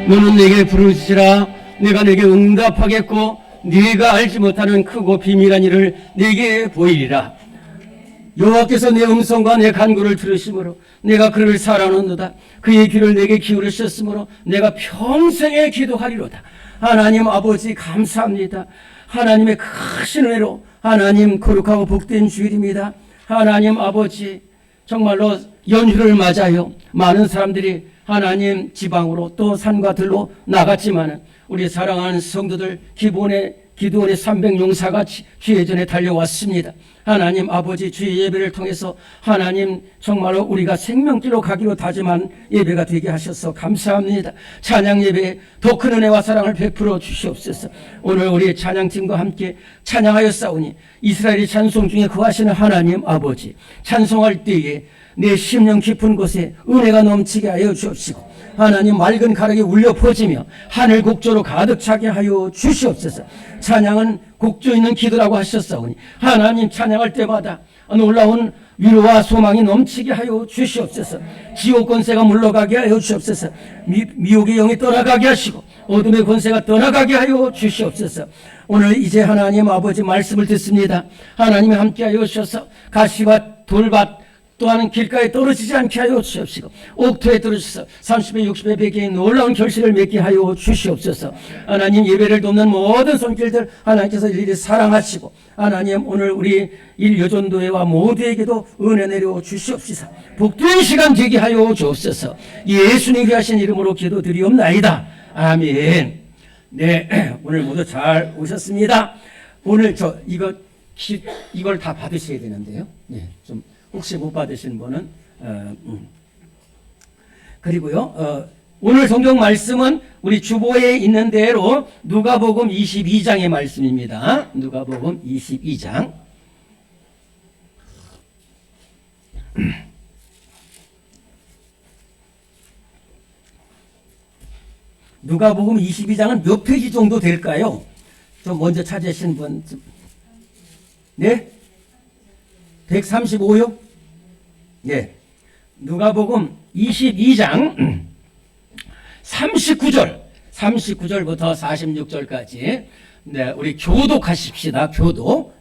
너는 내게 부르시라. 내가 내게 응답하겠고 네가 알지 못하는 크고 비밀한 일을 내게 보이리라. 여호와께서 내 음성과 내 간구를 들으심으로 내가 그를 사랑하노다. 그의 귀를 내게 기울이셨으므로 내가 평생에 기도하리로다. 하나님 아버지 감사합니다. 하나님의 크신 은혜로 하나님 거룩하고 복된 주일입니다. 하나님 아버지 정말로 연휴를 맞아요. 많은 사람들이 하나님 지방으로 또 산과 들로 나갔지만 우리 사랑하는 성도들 기도원의 300용사가 주의 전에 달려왔습니다. 하나님 아버지 주의 예배를 통해서 하나님 정말로 우리가 생명길로 가기로 다짐한 예배가 되게 하셔서 감사합니다. 찬양 예배에 더 큰 은혜와 사랑을 베풀어 주시옵소서. 오늘 우리 찬양팀과 함께 찬양하여 싸우니 이스라엘의 찬송 중에 거하시는 하나님 아버지 찬송할 때에 내 심령 깊은 곳에 은혜가 넘치게 하여 주옵시고 하나님 맑은 가락이 울려 퍼지며 하늘 곡조로 가득 차게 하여 주시옵소서. 찬양은 곡조 있는 기도라고 하셨사오니 하나님 찬양할 때마다 놀라운 위로와 소망이 넘치게 하여 주시옵소서. 지옥 권세가 물러가게 하여 주시옵소서. 미혹의 영이 떠나가게 하시고 어둠의 권세가 떠나가게 하여 주시옵소서. 오늘 이제 하나님 아버지 말씀을 듣습니다. 하나님이 함께하여 주셔서 가시밭 돌밭 또한 길가에 떨어지지 않게 하여 주시옵시고 옥토에 떨어져서 30배 60배 100배의 놀라운 결실을 맺게 하여 주시옵소서. 하나님 예배를 돕는 모든 손길들 하나님께서 일일이 사랑하시고 하나님 오늘 우리 일여전도회와 모두에게도 은혜 내려 주시옵시사. 복된 시간 되게 하여 주옵소서. 예수님 귀하신 이름으로 기도드리옵나이다. 아멘. 네, 오늘 모두 잘 오셨습니다. 오늘 이걸 다 받으셔야 되는데요. 네, 좀 혹시 못 받으신 분은 그리고요 오늘 성경 말씀은 우리 주보에 있는 대로 누가복음 22장의 말씀입니다. 누가복음 22장 누가복음 22장은 몇 페이지 정도 될까요? 좀 먼저 찾으신 분. 네? 135요? 예. 누가복음 22장 39절부터 46절까지 네, 우리 교독하십시다. 교독.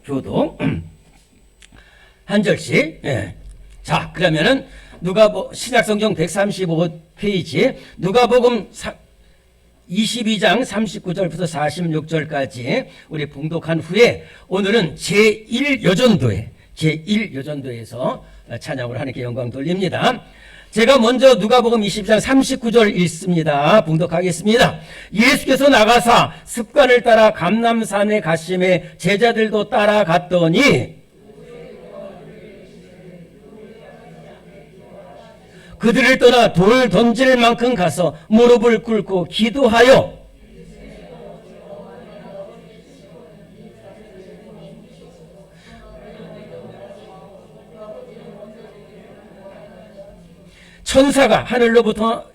한 절씩. 예. 자, 그러면은 신약성경 135페이지 누가복음 22장 39절부터 46절까지 우리 봉독한 후에 오늘은 제1여전도에서 찬양을 하나님께 영광 돌립니다. 제가 먼저 누가복음 22장 39절 읽습니다. 봉독하겠습니다. 예수께서 나가사 습관을 따라 감람산에 가심에 제자들도 따라갔더니 그들을 떠나 돌 던질 만큼 가서 무릎을 꿇고 기도하여 천사가 하늘로부터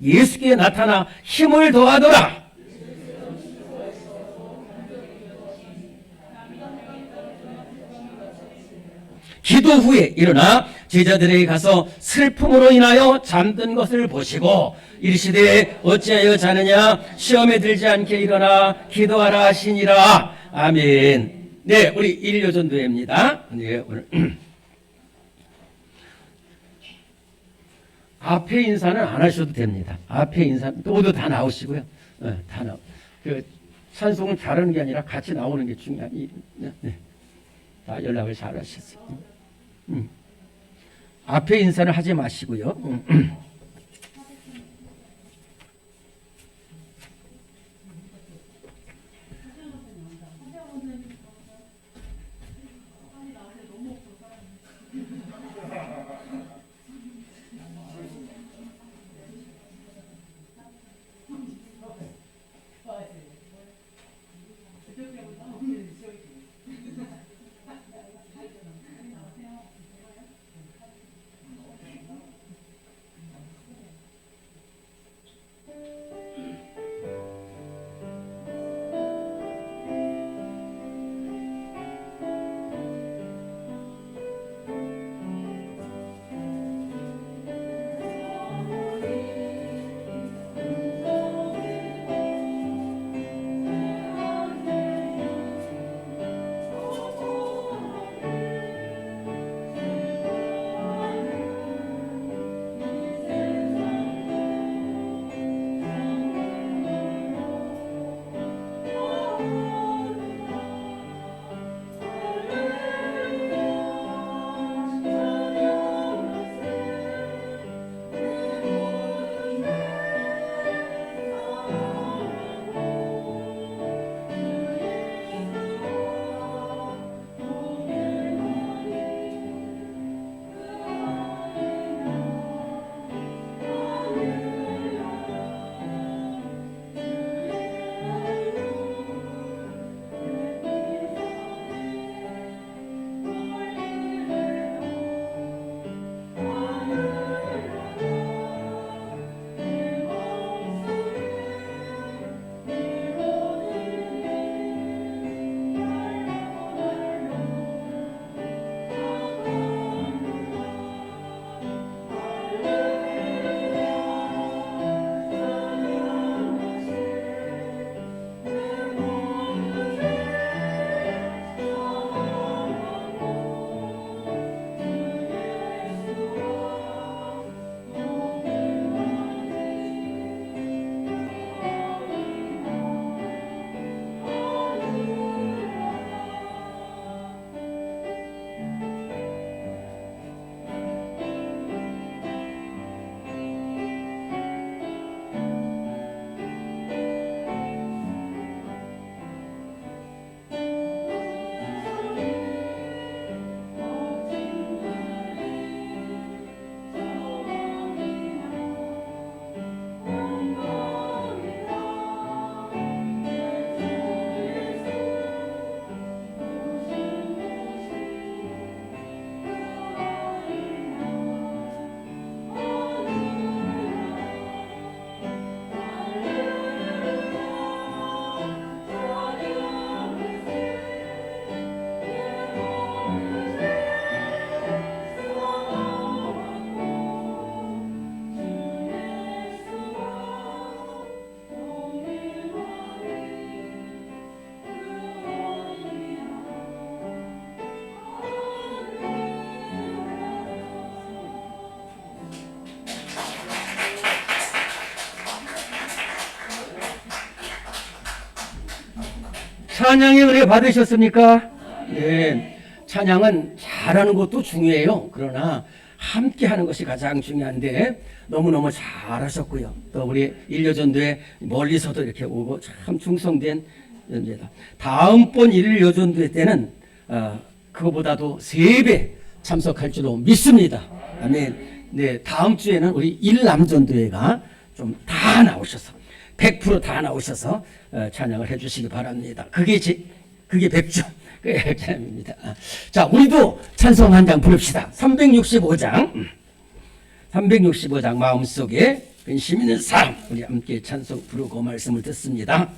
예수께 나타나 힘을 더하더라. 기도 후에 일어나 제자들에게 가서 슬픔으로 인하여 잠든 것을 보시고 이르시되 어찌하여 자느냐 시험에 들지 않게 일어나 기도하라 하시니라. 아멘. 네, 우리 일요전도회입니다. 네, 오늘 앞에 인사는 안 하셔도 됩니다. 앞에 인사 모두 다 나오시고요. 다 나오. 찬송을 잘하는 게 아니라 같이 나오는 게 중요한 일입니다. 네. 다 연락을 잘 하셨어요. 앞에 인사를 하지 마시고요. 찬양의 은혜 받으셨습니까? 네. 찬양은 잘하는 것도 중요해요. 그러나 함께 하는 것이 가장 중요한데 너무너무 잘하셨고요. 또 우리 일요전도에 멀리서도 이렇게 오고 참 충성된 연재다. 다음번 일요전도회 때는 그거보다도 3배 참석할 줄로 믿습니다. 아멘. 네, 다음 주에는 우리 일남전도회가 좀 다 나오셔서 100% 나오셔서 찬양을 해주시기 바랍니다. 그게 100조. 입니다. 자, 우리도 찬송 한 장 부릅시다. 365장. 365장 마음속에 근심 있는 사람. 우리 함께 찬송 부르고 말씀을 듣습니다.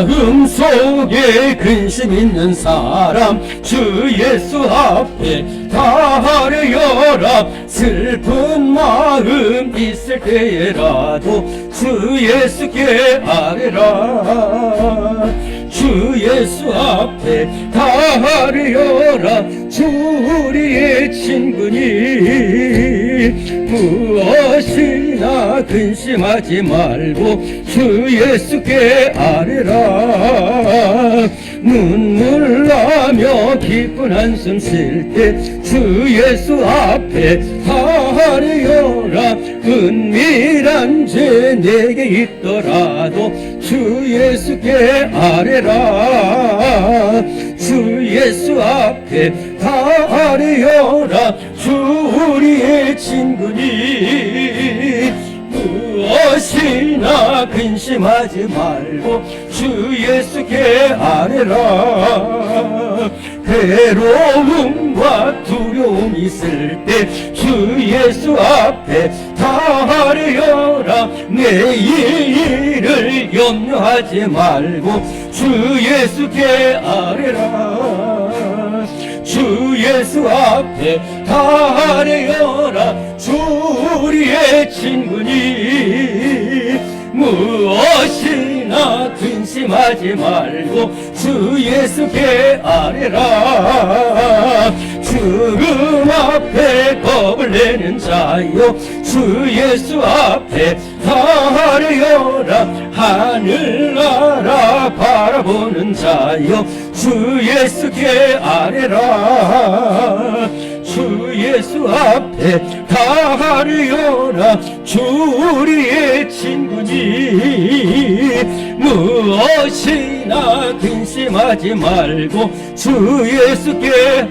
마음속에 근심 있는 사람 주 예수 앞에 다하려라. 슬픈 마음 있을 때에라도 주 예수께 아뢰라. 주 예수 앞에 다하려라. 주 우리의 친구니 무엇이나 근심하지 말고 주 예수께 아뢰라. 눈물 나며 기쁜 한숨 쉴 때 주 예수 앞에 다하려라. 은밀한 죄 내게 있더라도 주 예수께 아뢰라. 주 예수 앞에 다하려라. 주 우리의 친구니 무엇이나 근심하지 말고 주 예수께 아뢰라. 괴로움과 두려움 있을 때 주 예수 앞에 다하려라. 내일을 염려하지 말고 주 예수께 아뢰라. 주 예수 앞에 다하려라. 주 우리의 친구니 무엇이나 근심하지 말고 주 예수께 아뢰라. 죽음 앞에 겁을 내는 자여 주 예수 앞에 다하려라. 하늘나라 바라보는 자여 주 예수께 아뢰라. 주 예수 앞에 다하려라. 주 우리의 친구니 무엇이나 근심하지 말고 주 예수께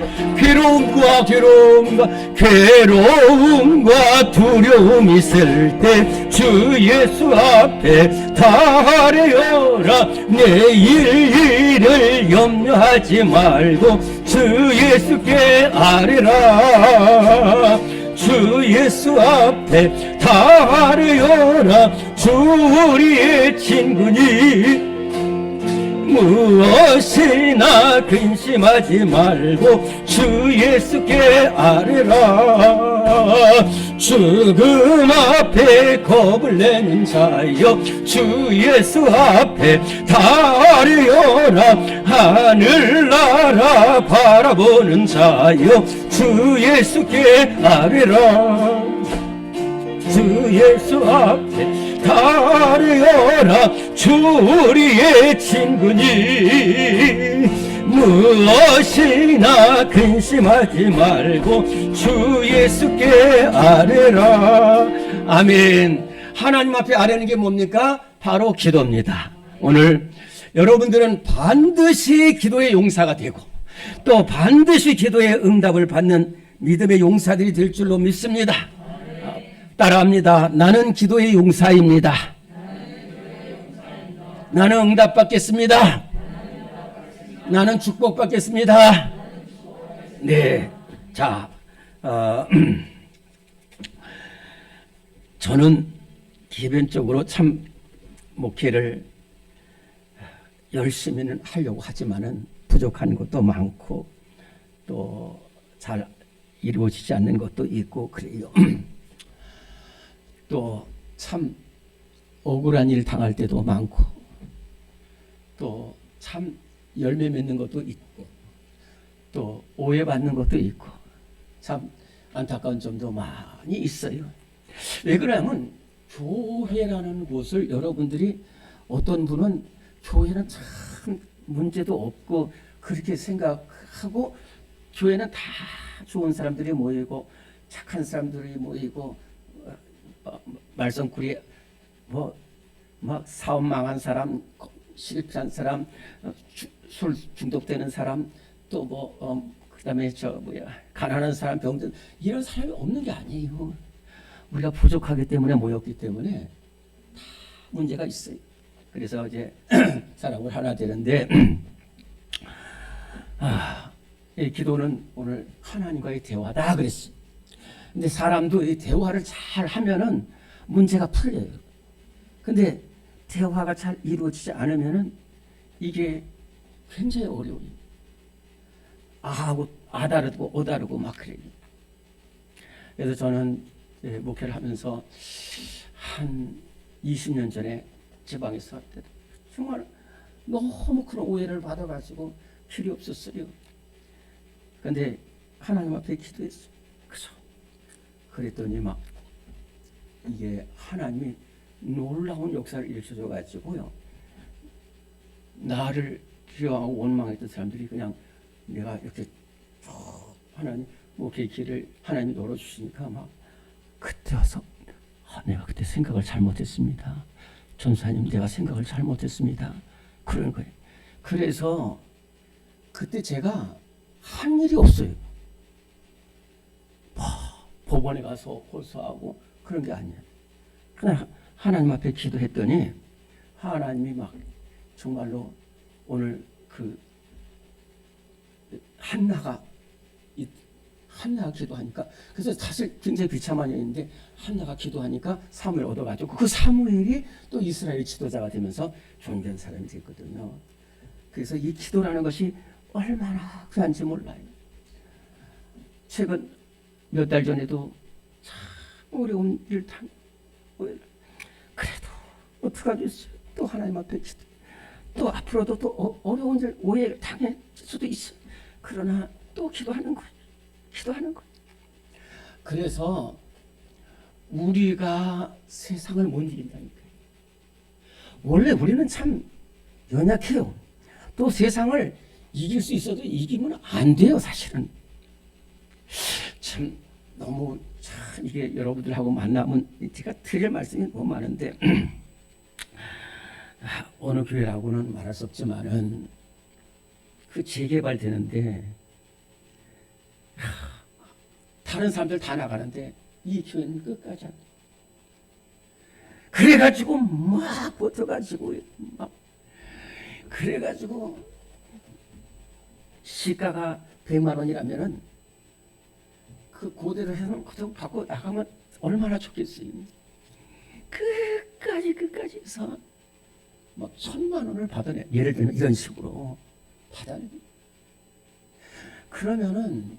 괴로움과 두려움 있을 때 주 예수 앞에 다하려라. 내일을 염려하지 말고 주 예수께 아뢰라. 주 예수 앞에 다하려라. 주 우리의 친구니 무엇이나 근심하지 말고 주 예수께 아뢰라. 죽음 앞에 겁을 내는 자여 주 예수 앞에 다하려라. 하늘나라 바라보는 자여 주 예수께 아뢰라. 주 예수 앞에 다하려라. 주 우리의 친구니 무엇이나 근심하지 말고 주 예수께 아뢰라. 아멘. 하나님 앞에 아뢰는 게 뭡니까? 바로 기도입니다. 오늘 여러분들은 반드시 기도의 용사가 되고 또 반드시 기도의 응답을 받는 믿음의 용사들이 될 줄로 믿습니다. 따라합니다. 나는 기도의 용사입니다. 나는 응답 받겠습니다. 나는 축복 받겠습니다. 네. 자, 저는 기본적으로 참 목회를 열심히는 하려고 하지만은 부족한 것도 많고 또 잘 이루어지지 않는 것도 있고 그래요. 또 참 억울한 일 당할 때도 많고 또 참 열매 맺는 것도 있고 또 오해받는 것도 있고 참 안타까운 점도 많이 있어요. 왜 그러냐면 교회라는 곳을 여러분들이 어떤 분은 교회는 참 문제도 없고 그렇게 생각하고 교회는 다 좋은 사람들이 모이고 착한 사람들이 모이고 말썽꾸리 막 사업 망한 사람, 실패한 사람, 술 중독되는 사람, 또 그다음에 가난한 사람, 병든 이런 사람이 없는 게 아니에요. 우리가 부족하기 때문에 모였기 때문에 다 문제가 있어요. 그래서 이제 사람을 하나 되는데 이 기도는 오늘 하나님과의 대화다 그랬어요. 근데 사람도 이 대화를 잘 하면은 문제가 풀려요. 근데 대화가 잘 이루어지지 않으면은 이게 굉장히 어려워요. 아하고 아다르고 오다르고 막 그래요. 그래서 저는 목회를 하면서 한 20년 전에 지방에서 할 때 정말 너무 그런 오해를 받아가지고 필요 없었어요. 근데 하나님 앞에 기도했어요. 그죠? 그랬더니 막 이게 하나님이 놀라운 역사를 일으켜줘가지고요. 나를 기여하고 원망했던 사람들이 그냥 내가 이렇게 하나님 목회 길을 하나님이 열어주시니까 막 그때 와서 내가 그때 생각을 잘못했습니다. 전사님 내가 생각을 잘못했습니다. 그런 거예요. 그래서 그때 제가 한 일이 없어요. 법원에 가서 호소하고 그런 게 아니에요. 그냥 하나님 앞에 기도했더니 하나님이 막 정말로 오늘 한나가 기도하니까 그래서 사실 굉장히 비참한 일인데 한나가 기도하니까 사무엘 얻어가지고 그 사무엘이 또 이스라엘 지도자가 되면서 존귀한 사람이 됐거든요. 그래서 이 기도라는 것이 얼마나 귀한지 몰라요. 최근 몇 달 전에도 참 어려운 일을 그래도 어떡하겠어요. 또 하나님 앞에 기도. 또 앞으로도 또 어려운 일 오해를 당할 수도 있어요. 그러나 또 기도하는 거예요. 그래서 우리가 세상을 못 이긴다니까요. 원래 우리는 참 연약해요. 또 세상을 이길 수 있어도 이기면 안 돼요, 사실은. 참 너무 참 이게 여러분들하고 만나면 제가 드릴 말씀이 너무 많은데 어느 교회라고는 말할 수 없지만은 그 재개발되는데 다른 사람들 다 나가는데 이 교회는 끝까지 안 돼. 그래가지고 막 버텨가지고 막 그래가지고 시가가 100만 원이라면은 그 고대로 해서 그거 받고 나가면 얼마나 좋겠어요. 끝까지 해서 막 1,000만 원을 받아내. 예를 들면 이런 식으로 받아내. 그러면은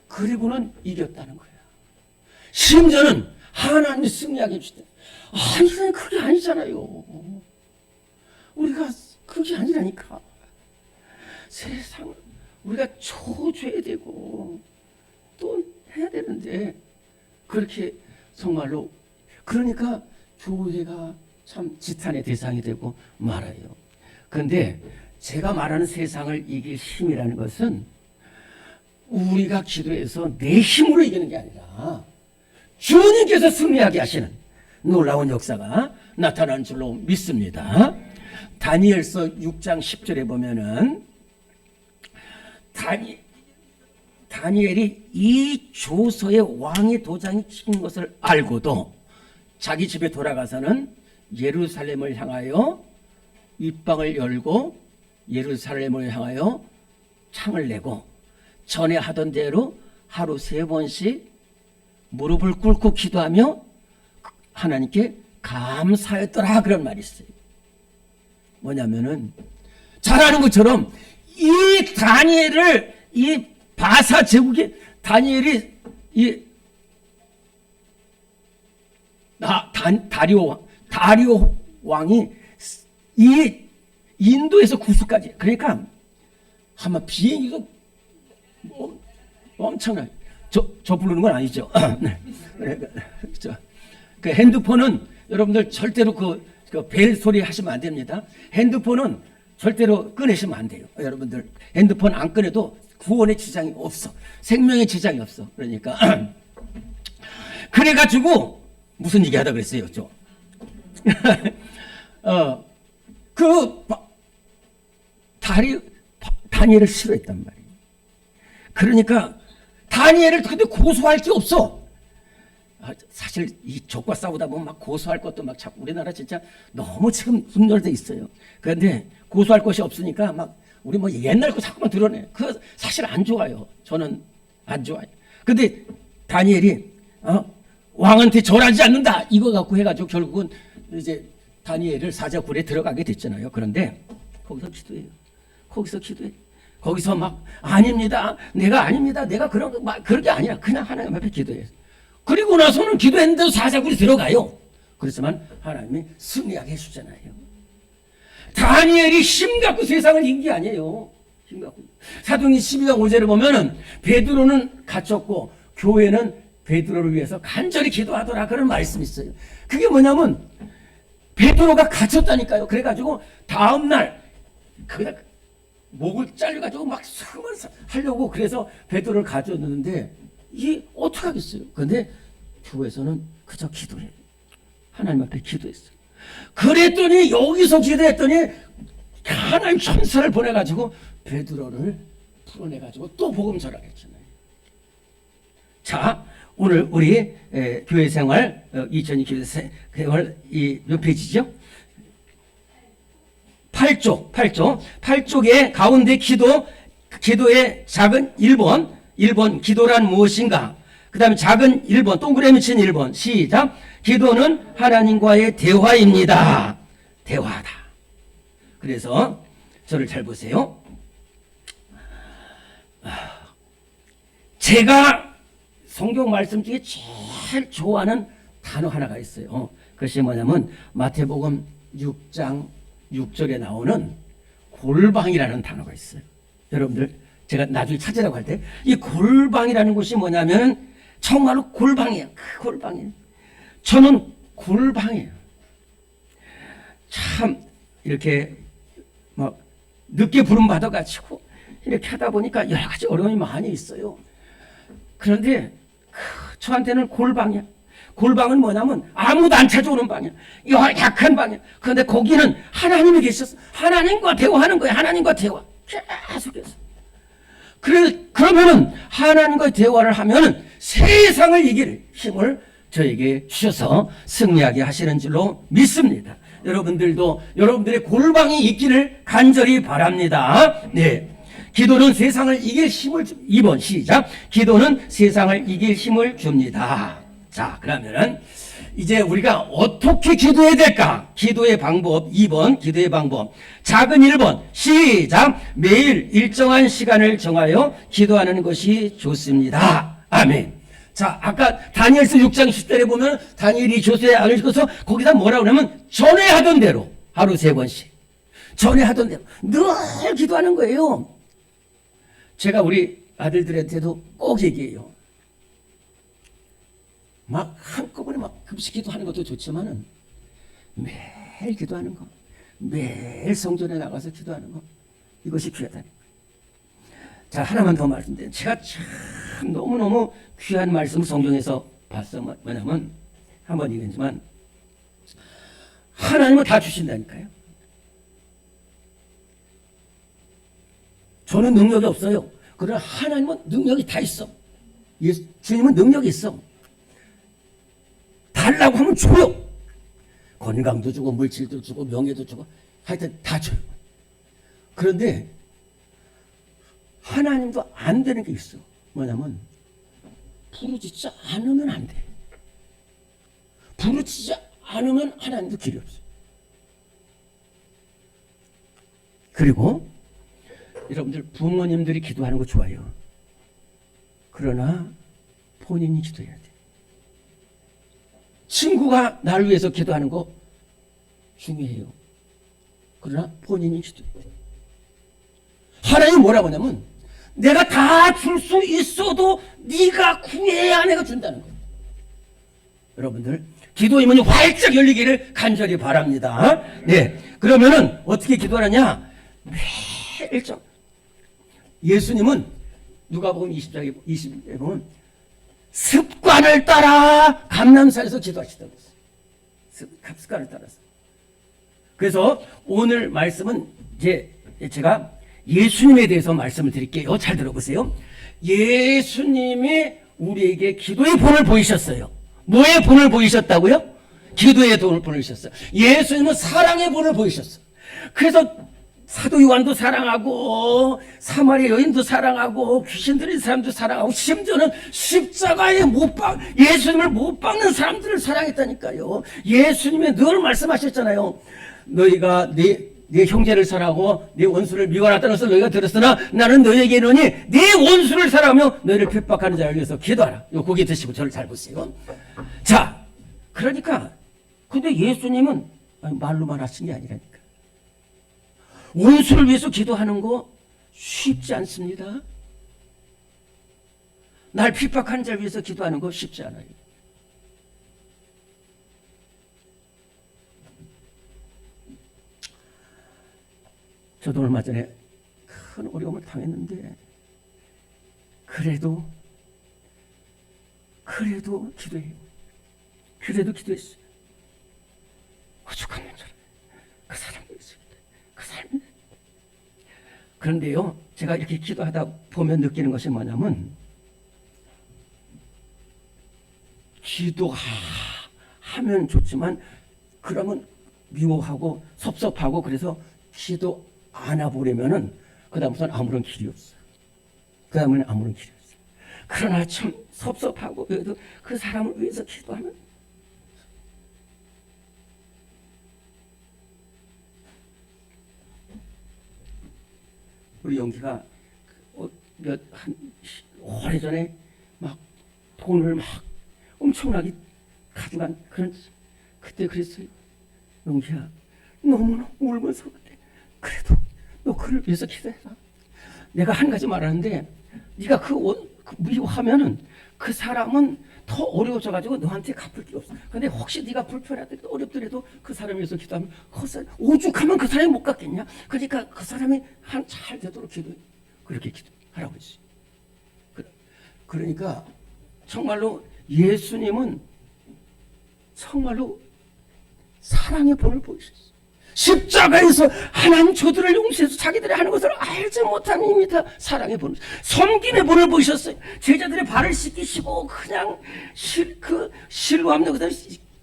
그리고는 이겼다는 거야. 심지어는 하나님이 승리하게 해주대. 아니 그게 아니잖아요. 우리가 그게 아니라니까. 세상을 우리가 초조해야 되고 또 해야 되는데 그렇게 정말로 그러니까 교회가 참 지탄의 대상이 되고 말아요. 그런데 제가 말하는 세상을 이길 힘이라는 것은 우리가 기도해서 내 힘으로 이기는 게 아니라 주님께서 승리하게 하시는 놀라운 역사가 나타나는 줄로 믿습니다. 다니엘서 6장 10절에 보면은 다니엘이 이 조서에 왕의 도장이 찍힌 것을 알고도 자기 집에 돌아가서는 예루살렘을 향하여 윗방을 열고 예루살렘을 향하여 창을 내고 전에 하던 대로 하루 3번씩 무릎을 꿇고 기도하며 하나님께 감사했더라 그런 말이 있어요. 뭐냐면은 잘 아는 것처럼 이 다니엘을 이 바사 제국의 다니엘이 이 다리오 왕이 이 인도에서 구스까지 그러니까 아마 비행기가 엄청나요. 저 부르는 건 아니죠. 네. 그 핸드폰은 여러분들 절대로 그 벨 소리 하시면 안 됩니다. 핸드폰은 절대로 꺼내시면 안 돼요. 여러분들 핸드폰 안 꺼내도 구원의 지장이 없어. 생명의 지장이 없어. 그러니까 그래가지고 무슨 얘기 하다 그랬어요, 저. 다니엘을 싫어했단 말이에요. 그러니까 다니엘을 근데 고소할 게 없어. 사실 이 적과 싸우다 보면 막 고소할 것도 막 자꾸 우리나라 진짜 너무 지금 분열돼 있어요. 그런데 고소할 것이 없으니까 막 우리 뭐 옛날 거 자꾸만 드러내. 그 사실 안 좋아요. 저는 안 좋아요. 근데 다니엘이 왕한테 절하지 않는다 이거 갖고 해가지고 결국은 이제 다니엘을 사자굴에 들어가게 됐잖아요. 그런데 거기서 기도해요. 거기서 막 아닙니다. 내가 아닙니다. 내가 그런 게 아니라 그냥 하나님 앞에 기도해요. 그리고 나서는 기도했는데도 사자굴에 들어가요. 그렇지만 하나님이 승리하게 해주잖아요. 다니엘이 힘 갖고 세상을 이긴 게 아니에요. 힘 갖고. 사도행전 12장 5절을 보면은 베드로는 갇혔고 교회는 베드로를 위해서 간절히 기도하더라 그런 말씀이 있어요. 그게 뭐냐면 베드로가 갇혔다니까요. 그래가지고 다음날 거기다 목을 잘려가지고 막 숨을 하려고 그래서 베드로를 가져왔는데 이게 어떻게 하겠어요? 그런데 교회에서는 그저 기도해. 하나님 앞에 기도했어요. 그랬더니 여기서 기도했더니 하나님 천사를 보내가지고 베드로를 풀어내가지고 또 복음 전하겠잖아요. 자, 오늘 우리 교회 생활 2002 교회 생활 이 몇 페이지죠? 8쪽의 가운데 기도의 작은 1번 기도란 무엇인가? 그 다음에 작은 1번 동그라미 친 1번 시작. 기도는 하나님과의 대화입니다. 대화다. 그래서 저를 잘 보세요. 제가 성경 말씀 중에 제일 좋아하는 단어 하나가 있어요. 그것이 뭐냐면 마태복음 6장 6절에 나오는 골방이라는 단어가 있어요. 여러분들 제가 나중에 찾으라고 할 때 이 골방이라는 것이 뭐냐면 정말로 골방이에요. 그 골방이에요. 저는 골방이에요. 참 이렇게 막 늦게 부름 받아가지고 이렇게 하다 보니까 여러 가지 어려움이 많이 있어요. 그런데 저한테는 골방이야. 골방은 뭐냐면 아무도 안 찾아오는 방이야. 약한 방이야. 그런데 거기는 하나님이 계셨어. 하나님과 대화하는 거야. 하나님과 대화. 계속해서. 그러면은 하나님과 대화를 하면은 세상을 이길 힘을 저에게 주셔서 승리하게 하시는 줄로 믿습니다. 여러분들도 여러분들의 골방이 있기를 간절히 바랍니다. 네. 기도는 세상을 이길 힘을 2번 시작. 기도는 세상을 이길 힘을 줍니다. 자, 그러면은 이제 우리가 어떻게 기도해야 될까? 기도의 방법 2번 기도의 방법. 작은 1번 시작. 매일 일정한 시간을 정하여 기도하는 것이 좋습니다. 아멘. 자, 아까 다니엘서 6장 10절에 보면 다니엘이 조서에 안을 읽어서 거기다 뭐라고 하냐면 전에 하던 대로 하루 3번씩 전에 하던 대로 늘 기도하는 거예요. 제가 우리 아들들한테도 꼭 얘기해요. 막 한꺼번에 막 급식 기도하는 것도 좋지만은 매일 기도하는 거, 매일 성전에 나가서 기도하는 거, 이것이 귀하다는 거예요. 자, 하나만 더 말씀드려요. 제가 참 너무너무 귀한 말씀을 성경에서 봤어요. 뭐냐면 한번 얘기했지만 하나님은 다 주신다니까요. 저는 능력이 없어요. 그러나 하나님은 능력이 다 있어. 주님은 능력이 있어. 달라고 하면 줘요. 건강도 주고 물질도 주고 명예도 주고 하여튼 다 줘요. 그런데 하나님도 안 되는 게 있어. 뭐냐면 부르짖지 않으면 안 돼. 부르짖지 않으면 하나님도 길이 없어. 그리고 여러분들 부모님들이 기도하는 거 좋아요. 그러나 본인이 기도해야 돼. 친구가 나를 위해서 기도하는 거 중요해요. 그러나 본인이 기도해야 돼. 하나님 뭐라고 하냐면 내가 다 줄 수 있어도 네가 구해야 내가 준다는 거예요. 여러분들 기도의 문이 활짝 열리기를 간절히 바랍니다. 네, 그러면은 어떻게 기도하느냐? 매일 예수님은 누가복음 20장에 보면 습관을 따라 감람산에서 기도하시다고 했어요. 습관을 따라서. 그래서 오늘 말씀은 제가 예수님에 대해서 말씀을 드릴게요. 잘 들어보세요. 예수님이 우리에게 기도의 본을 보이셨어요. 뭐의 본을 보이셨다고요? 기도의 본을 보이셨어요. 예수님은 사랑의 본을 보이셨어요. 그래서 사도 요한도 사랑하고 사마리아 여인도 사랑하고 귀신 들린 사람도 사랑하고 심지어는 십자가에 예수님을 못 박는 사람들을 사랑했다니까요. 예수님이 늘 말씀하셨잖아요. 너희가 네 형제를 사랑하고 네 원수를 미워하다는 것을 너희가 들었으나 나는 너희에게 이르노니 네 원수를 사랑하며 너희를 핍박하는 자를 위해서 기도하라. 요 고개 드시고 저를 잘 보세요. 자, 그러니까 근데 예수님은 말로만 하신 게 아니라니까. 원수를 위해서 기도하는 거 쉽지 않습니다. 날 핍박하는 자를 위해서 기도하는 거 쉽지 않아요. 저도 얼마 전에 큰 어려움을 당했는데 그래도 기도해요. 그래도 기도했어요. 오죽하면 저를 그 사람도 있습니다. 그 삶이. 그런데요, 제가 이렇게 기도하다 보면 느끼는 것이 뭐냐면 기도하면 좋지만 그러면 미워하고 섭섭하고 그래서 기도 안 해보려면은 그 다음부터는 아무런 길이 없어요. 그 다음에는 아무런 길이 없어요. 그러나 참 섭섭하고 그래도 그 사람을 위해서 기도하면 우리 영기가 오래전에 막 돈을 막 엄청나게 가져간 그때 그랬어요. 영기야, 너무나 울면서 그래도 너 그를 위해서 기도해라. 내가 한 가지 말하는데 네가 미워하면은 그 사람은 더 어려워져가지고 너한테 갚을 게 없어. 근데 혹시 네가 불편하더라도 어렵더라도 그 사람을 위해서 기도하면 오죽하면 그 사람이 못 갚겠냐. 그러니까 그 사람이 잘 되도록 기도해. 그렇게 기도하라고 했어요. 그러니까 정말로 예수님은 정말로 사랑의 본을 보이셨어요. 십자가에서 하나님 저들을 용서해서 자기들이 하는 것을 알지 못하는 이미 다 사랑의 본을, 섬김의 본을 보이셨어요. 제자들의 발을 씻기시고 그냥 실로 없는 것을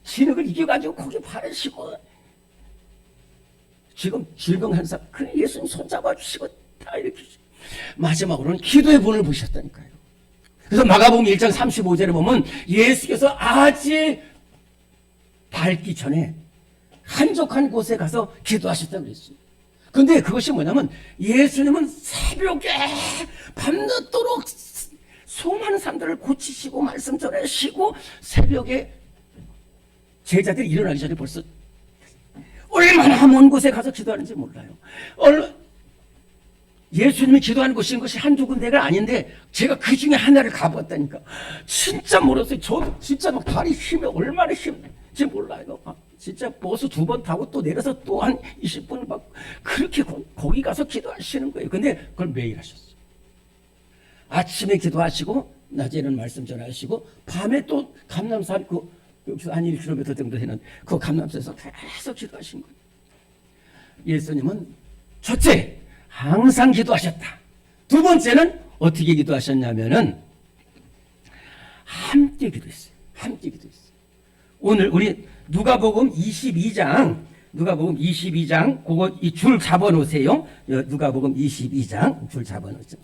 진흙을 이겨가지고 거기 발을 씻고 지금 질병한 사람 그냥 예수님 손잡아 주시고 다 이렇게 마지막으로는 기도의 본을 보셨다니까요. 그래서 마가복음 1장 35절에 보면 예수께서 아직 밝기 전에 한적한 곳에 가서 기도하셨다고 그랬어요. 그런데 그것이 뭐냐면 예수님은 새벽에 밤늦도록 수많은 사람들을 고치시고 말씀 전하시고 새벽에 제자들이 일어나기 전에 벌써 얼마나 먼 곳에 가서 기도하는지 몰라요. 예수님이 기도하는 곳인 것이 한두 군데가 아닌데 제가 그 중에 하나를 가봤다니까. 진짜 멀었어요. 저도 진짜 막 다리 힘이 얼마나 힘든지 몰라요. 진짜 버스 2번 타고 또 내려서 또 한 20분 막 그렇게 거기 가서 기도하시는 거예요. 근데 그걸 매일 하셨어요. 아침에 기도하시고 낮에는 말씀 전하시고 밤에 또 감람산 여기서 한 1km 정도 되는 그 감람산에서 계속 기도하신 거예요. 예수님은 첫째 항상 기도하셨다. 두 번째는 어떻게 기도하셨냐면은 함께 기도했어요. 함께 기도했어요. 오늘 우리 누가복음 22장 그거 이 줄 잡아 놓으세요. 누가복음 22장 줄 잡아 놓으세요.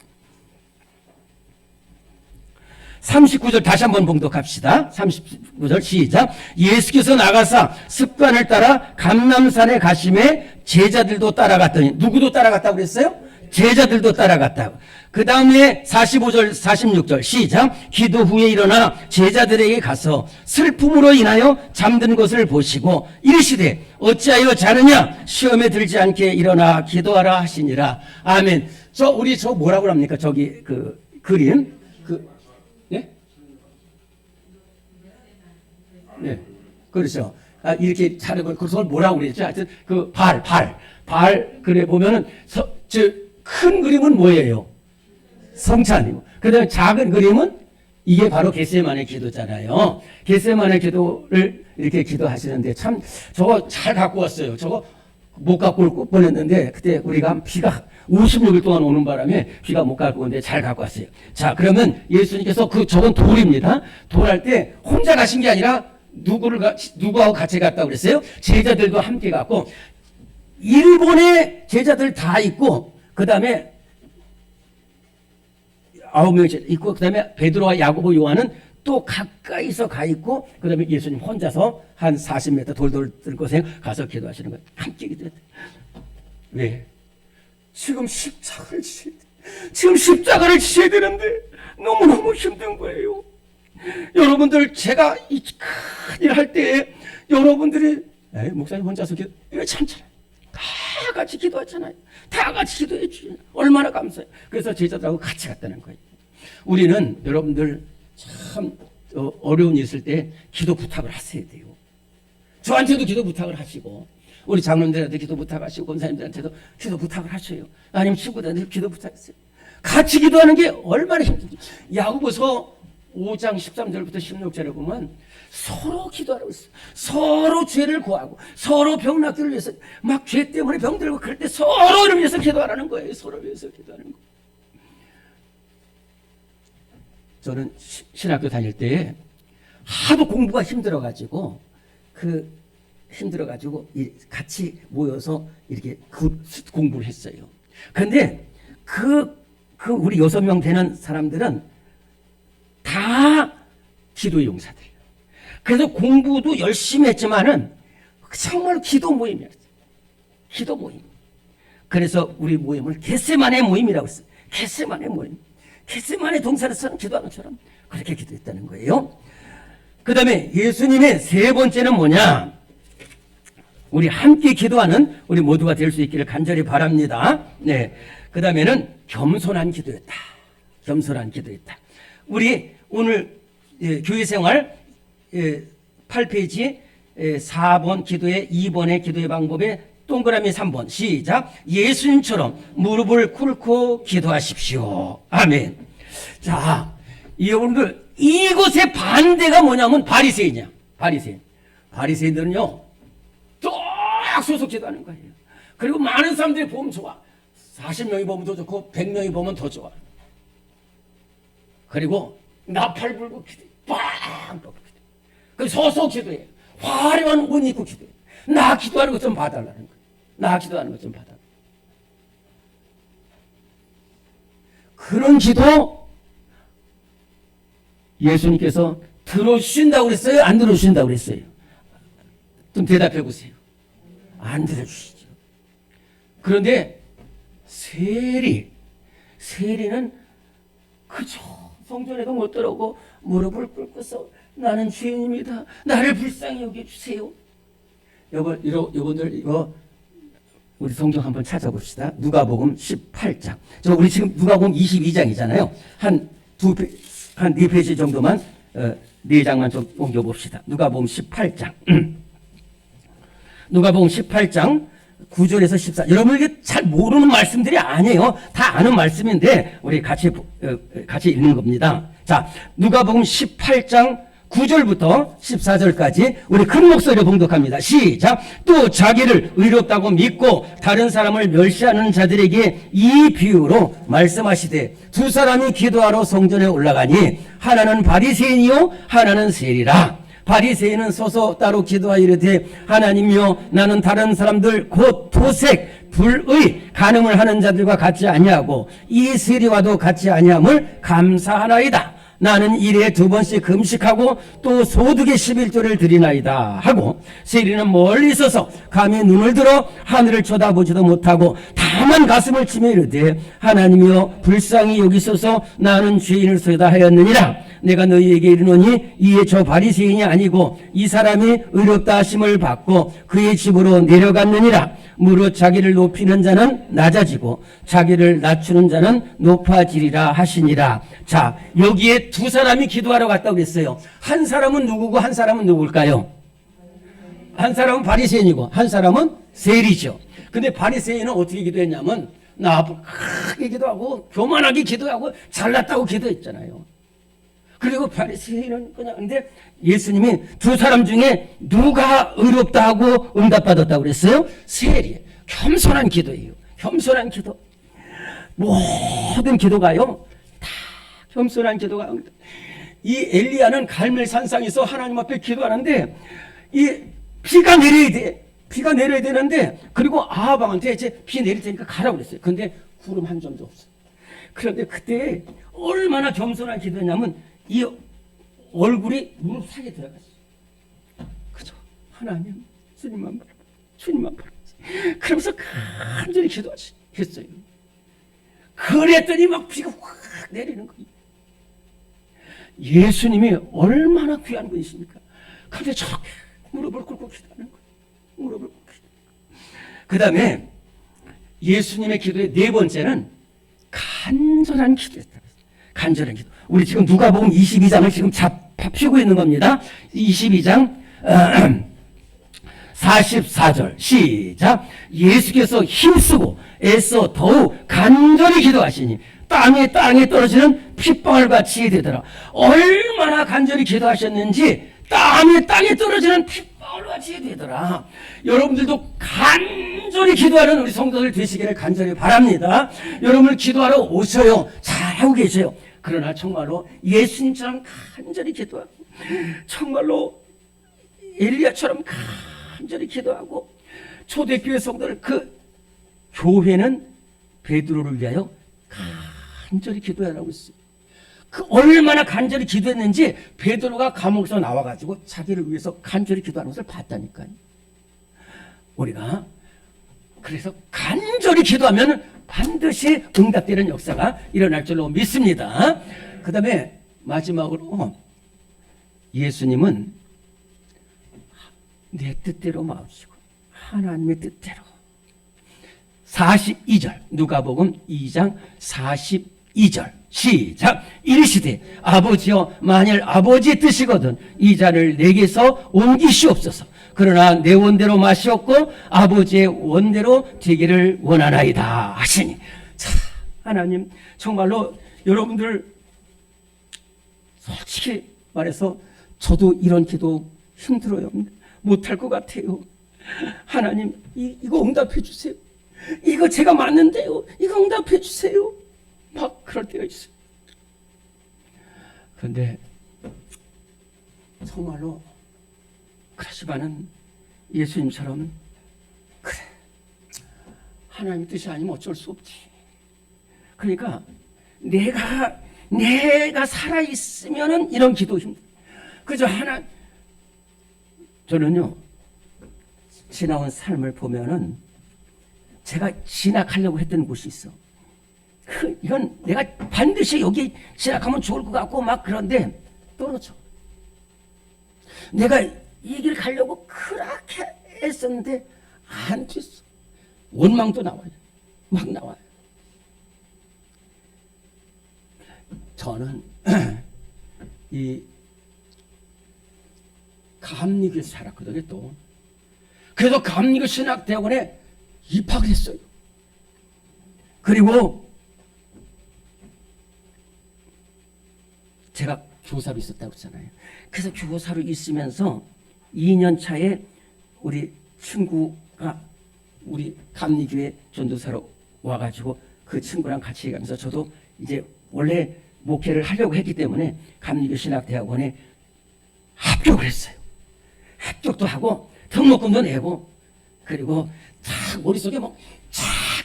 39절 다시 한번 봉독합시다. 39절 시작. 예수께서 나가사 습관을 따라 감람산에 가심에 제자들도 따라갔더니 누구도 따라갔다고 그랬어요? 제자들도 따라갔다고. 그 다음에 45절 46절 시작. 기도 후에 일어나 제자들에게 가서 슬픔으로 인하여 잠든 것을 보시고 이르시되 어찌하여 자느냐 시험에 들지 않게 일어나 기도하라 하시니라. 아멘. 우리 뭐라고 합니까? 저기 그 그림 네? 네, 그렇죠. 이렇게 자르고 그걸 뭐라고 그랬죠? 하여튼 발 그래 보면은 큰 그림은 뭐예요? 성찬이고, 그다음에 작은 그림은 이게 바로 겟세마네 기도잖아요. 겟세마네 기도를 이렇게 기도하시는데 참 저거 잘 갖고 왔어요. 저거 못 갖고 올 뻔했는데 그때 우리가 비가 56일 동안 오는 바람에 비가 못 갖고 오는데 잘 갖고 왔어요. 자, 그러면 예수님께서 저건 돌입니다. 돌할 때 혼자 가신 게 아니라 누구하고 같이 갔다고 그랬어요? 제자들도 함께 갔고, 일본의 제자들 다 있고, 그 다음에 9명이 있고, 그 다음에 베드로와 야고보 요한은 또 가까이서 가 있고, 그 다음에 예수님 혼자서 한 40m 돌돌 들고 가서 기도하시는 거예요. 함께 기도했다. 왜? 지금 십자가를 지셔야 되는데 너무너무 힘든 거예요. 여러분들, 제가 이 큰일 할 때 여러분들이 목사님 혼자서 이거 참잖아요. 다 같이 기도하잖아요. 다 같이 기도해 주잖아요. 얼마나 감사해요. 그래서 제자들하고 같이 갔다는 거예요. 우리는 여러분들 참 어려운 일 있을 때 기도 부탁을 하셔야 돼요. 저한테도 기도 부탁을 하시고, 우리 장로님들한테 기도 부탁하시고, 권사님들한테도 기도 부탁을 하셔요. 아니면 친구들한테 기도 부탁했어요. 같이 기도하는 게 얼마나 힘든지. 야고보서 5장 13절부터 16절에 보면 서로 기도하라고 있어요. 서로 죄를 구하고, 서로 병 낫기를 위해서, 막 죄 때문에 병들고 그럴 때 서로를 위해서 기도하라는 거예요. 서로를 위해서 기도하는 거예요. 저는 신학교 다닐 때 하도 공부가 힘들어가지고 같이 모여서 이렇게 공부를 했어요. 그런데 우리 6명 되는 사람들은 다 기도의 용사들이에요. 그래서 공부도 열심히 했지만은 정말 기도 모임이었어요. 기도 모임. 그래서 우리 모임을 겟세마네 모임이라고 했어요. 겟세마네 모임. 겟세마네 동산에 서는 기도하는 것처럼 그렇게 기도했다는 거예요. 그 다음에 예수님의 세 번째는 뭐냐? 우리 함께 기도하는 우리 모두가 될 수 있기를 간절히 바랍니다. 네. 그 다음에는 겸손한 기도였다. 겸손한 기도였다. 우리 오늘 교회 생활 8페이지 4번 기도의 2번의 기도의 방법에 동그라미 3번 시작. 예수님처럼 무릎을 꿇고 기도하십시오. 아멘. 자, 여러분들, 이것의 반대가 뭐냐면 바리새인이야. 바리새인들은요 딱 서서 기도하는 거예요. 그리고 많은 사람들이 보면 좋아. 40명이 보면 더 좋고 100명이 보면 더 좋아. 그리고 나팔 불고 기도해. 빵! 그 서서 기도해. 화려한 옷 입고 기도해. 나 기도하는 것 좀 봐달라는 거예요. 나 기도하는 것 좀 봐달라. 그런 기도 예수님께서 들어주신다고 그랬어요? 안 들어주신다고 그랬어요? 좀 대답해 보세요. 안 들어주시죠. 그런데 세리는 그저 성전에도 못 들어오고 무릎을 꿇고서 나는 죄인입니다. 나를 불쌍히 여겨주세요. 여러분들 이거 우리 성경 한번 찾아봅시다. 누가복음 18장. 우리 지금 누가복음 22장이잖아요. 한 4페이지 정도만 4장만 좀 옮겨봅시다. 누가복음 18장. 누가복음 18장 9절에서 14. 여러분 이게 잘 모르는 말씀들이 아니에요. 다 아는 말씀인데 우리 같이 읽는 겁니다. 자, 누가복음 18장 9절부터 14절까지 우리 큰 목소리로 봉독합니다. 시작. 또 자기를 의롭다고 믿고 다른 사람을 멸시하는 자들에게 이 비유로 말씀하시되 두 사람이 기도하러 성전에 올라가니 하나는 바리새인이요 하나는 세리라. 바리새인은 서서 따로 기도하여 이르되 하나님이여 나는 다른 사람들 곧 도색 불의 간음을 하는 자들과 같이 아니하고 이 세리와도 같이 아니함을 감사하나이다. 나는 일에 2번씩 금식하고 또 소득의 11조를 드리나이다 하고 세리는 멀리 있어서 감히 눈을 들어 하늘을 쳐다보지도 못하고 다만 가슴을 치며 이르되 하나님이여 불쌍히 여기소서 나는 죄인을 소이다 하였느니라. 내가 너희에게 이르노니 이에 저 바리새인이 아니고 이 사람이 의롭다 하심을 받고 그의 집으로 내려갔느니라. 무릇 자기를 높이는 자는 낮아지고 자기를 낮추는 자는 높아지리라 하시니라. 자, 여기에 두 사람이 기도하러 갔다고 그랬어요. 한 사람은 누구고 한 사람은 누굴까요? 한 사람은 바리새인이고 한 사람은 세리죠. 근데 바리새인은 어떻게 기도했냐면 나 앞으로 크게 기도하고 교만하게 기도하고 잘났다고 기도했잖아요. 그리고 바리새인은 그냥, 근데 예수님이 두 사람 중에 누가 의롭다 하고 응답받았다고 그랬어요? 세리. 겸손한 기도예요. 겸손한 기도. 모든 기도가요, 다 겸손한 기도가. 이 엘리야는 갈멜산상에서 하나님 앞에 기도하는데 이 비가 내려야 돼. 비가 내려야 되는데, 그리고 아합왕한테 이제 비 내릴 테니까 가라고 그랬어요. 근데 구름 한 점도 없어. 그런데 그때 얼마나 겸손한 기도냐면 이 얼굴이 무릎 사이에 들어갔어. 그죠? 하나님, 주님만 바라봐. 주님만 바라봐. 그러면서 간절히 기도했어요. 그랬더니 막 비가 확 내리는 거예요. 예수님이 얼마나 귀한 분이십니까? 그런데 저렇게 무릎을 꿇고 기도하는 거예요. 무릎을 꿇고 기도. 그 다음에 예수님의 기도의 네 번째는 간절한 기도였다. 간절한 기도. 우리 지금 누가복음 22장을 지금 펴고 있는 겁니다. 22장 44절 시작. 예수께서 힘쓰고 애써 더욱 간절히 기도하시니 땅에 떨어지는 핏방울 같이 되더라. 얼마나 간절히 기도하셨는지 땅에 떨어지는 핏방울 같이 되더라. 여러분들도 간절히 기도하는 우리 성도들 되시기를 간절히 바랍니다. 여러분 기도하러 오셔요. 잘하고 계세요. 그러나 정말로 예수님처럼 간절히 기도하고, 정말로 엘리야처럼 간절히 기도하고, 초대교회 성도들, 그 교회는 베드로를 위하여 간절히 기도하라고 했어요. 그 얼마나 간절히 기도했는지 베드로가 감옥에서 나와가지고 자기를 위해서 간절히 기도하는 것을 봤다니까요. 우리가 그래서 간절히 기도하면 반드시 응답되는 역사가 일어날 줄로 믿습니다. 그 다음에 마지막으로 예수님은 내 뜻대로 마시고 하나님의 뜻대로. 42절 누가복음 2장 42절 시작. 이르시되 아버지여 만일 아버지의 뜻이거든 이 잔을 내게서 옮기시옵소서. 그러나 내 원대로 마시옵고 아버지의 원대로 되기를 원하나이다 하시니. 자, 하나님 정말로 여러분들 솔직히 말해서 저도 이런 기도 힘들어요. 못할 것 같아요. 하나님 이거 응답해 주세요. 이거 제가 맞는데요. 이거 응답해 주세요. 막 그럴 때가 있어요. 그런데 정말로 그러시면은 예수님처럼 그래 하나님 뜻이 아니면 어쩔 수 없지. 그러니까 내가 살아 있으면은 이런 기도 힘들어. 그저 저는요 지나온 삶을 보면은 제가 진학하려고 했던 곳이 있어. 이건 내가 반드시 여기 진학하면 좋을 것 같고 막 그런데 떨어져. 내가 이 길 가려고 그렇게 애썼는데 안 됐어. 원망도 나와요. 막 나와요. 저는 이 감리교에서 살았거든요. 또 그래서 감리교 신학대학원에 입학을 했어요. 그리고 제가 교사로 있었다고 했잖아요. 그래서 교사로 있으면서 2년 차에 우리 친구가 우리 감리교회 전도사로 와가지고 그 친구랑 같이 가면서 저도 이제 원래 목회를 하려고 했기 때문에 감리교 신학대학원에 합격을 했어요. 합격도 하고 등록금도 내고 그리고 쫙 머릿속에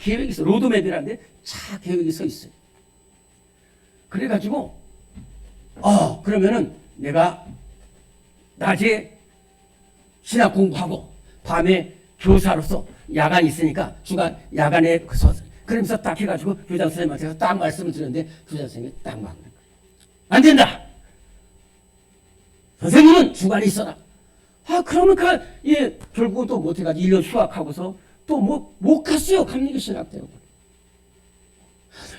계획이 있어. 로드맵이라는데 쫙 계획이 서 있어요. 그래가지고 그러면은 내가 낮에 신학 공부하고 밤에 교사로서 야간 있으니까 주간 야간에 그러면서 딱 해가지고 교장 선생님한테 딱 말씀을 드렸는데 교장 선생님이 딱 막는 거예요. 안 된다. 선생님은 주간에 있어라. 그러니까 결국은 또 못해가지고 1년 휴학하고서 또 못 갔어요. 감리교신학대학원.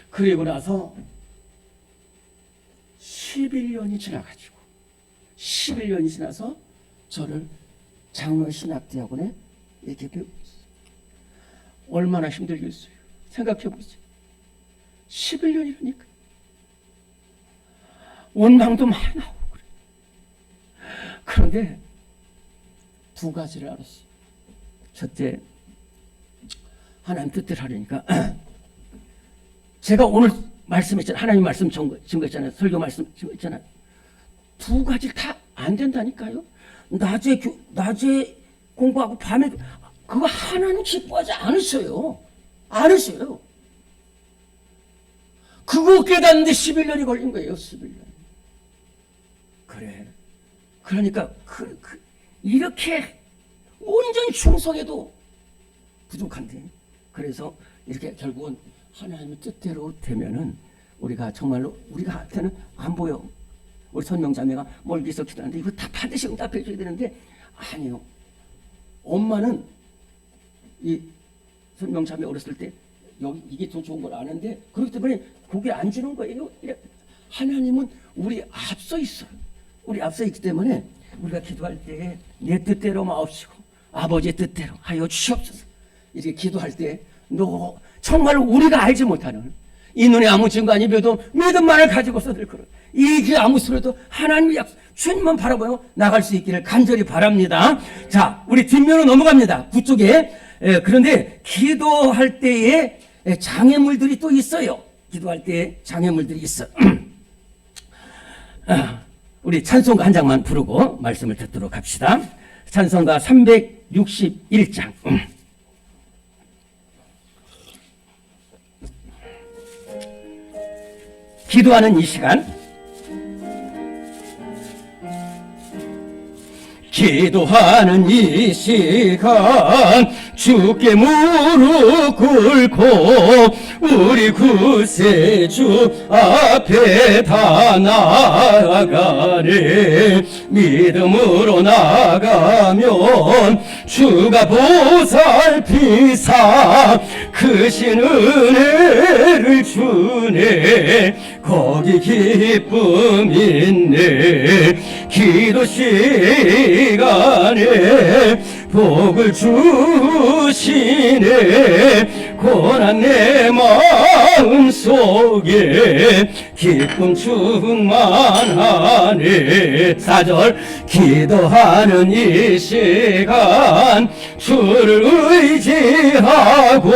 그리고 나서 11년이 지나가지고 11년이 지나서 저를 장로신학대학원에 이렇게 배우고 있어요. 얼마나 힘들겠어요. 생각해 보세요. 11년이라니까. 원망도 많이 나오고 그래요. 그런데 두 가지를 알았어요. 첫째, 하나님 뜻대로 하려니까 제가 오늘 말씀했잖아요. 하나님 말씀 증거했잖아요. 설교 말씀 증거했잖아요. 두 가지 다 안 된다니까요. 낮에 공부하고 밤에 그거 하나님 기뻐하지 않으셔요. 않으셔요. 그거 깨닫는데 11년이 걸린 거예요. 11년. 그래. 그러니까 이렇게 온전히 충성해도 부족한데, 그래서 이렇게 결국은 하나님의 뜻대로 되면은 우리가 정말로 우리한테는 안 보여. 우리 선명자매가 멀리서 기도하는데 이거 다 반드시 응답해 줘야 되는데 아니요. 엄마는 이 선명자매 어렸을 때 여기 이게 더 좋은 걸 아는데 그렇기 때문에 고개 안 주는 거예요. 하나님은 우리 앞서 있어요. 우리 앞서 있기 때문에 우리가 기도할 때 내 뜻대로 마옵시고 아버지의 뜻대로 하여 주시옵소서. 이렇게 기도할 때 너 정말 우리가 알지 못하는 이 눈에 아무 증거 아니 봬도 믿음만을 가지고서들 그런 이 귀 아무 소리도 하나님의 약속 주님만 바라보며 나갈 수 있기를 간절히 바랍니다. 자, 우리 뒷면으로 넘어갑니다. 그쪽에. 그런데 기도할 때에 장애물들이 또 있어요. 기도할 때에 장애물들이 있어. 우리 찬송가 한 장만 부르고 말씀을 듣도록 합시다. 찬송가 361장. 기도하는 이 시간, 기도하는 이 시간 주께 무릎 꿇고 우리 구세주 앞에 다 나아가네. 믿음으로 나가면 주가 보살피사 크신 은혜를 주네. 거기 기쁨 있네. 기도 시간에 복을 주시네. 고난 내 마음 속에 기쁨 충만하네. 4절 기도하는 이 시간 주를 의지하고